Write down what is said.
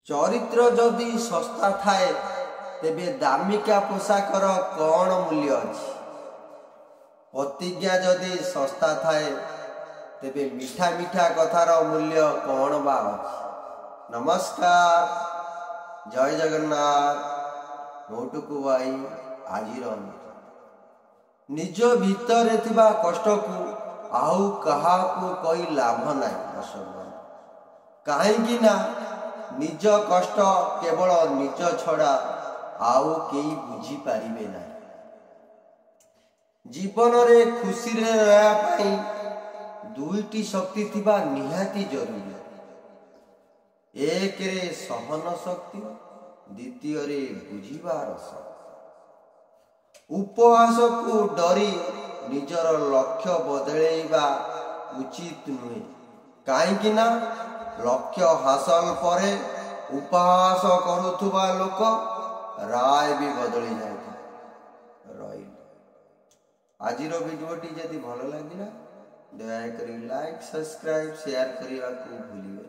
चरित्र जदि सस्ता थाए तेबे दामिका पोशाकर कौन मूल्य अछि। प्रतिज्ञा जदि सस्ता थाए तेबे मीठा मीठा कथार मूल्य कौन बा अछि। नमस्कार, जय जगन्नाथ। मोटुकु भाई आजिर निज भितर थिबा कष्ट को आउ काहाकू कही लाभ नाही। कहीं ना निज कष्ट केवल निज छड़ा आउ केई बुझी पारिबे ना। जीवन रे खुशी रे रहा पाई दुईटी शक्ति थिबा निहाती जरूरी। एक रे सहन शक्ति, द्वितीय रे बुझिबार शक्ति। उपहास को डरी निजर लक्ष्य बदलेइबा उचित नुहे। कहीं ना लक्ष्य हासिल परे उपहास करुथुबा लोक राय भी बदली जाए। आजिर भिडियोटी जदि भल लगिला दयाकोरी लाइक, सब्सक्राइब, शेयर करने को भूलिए।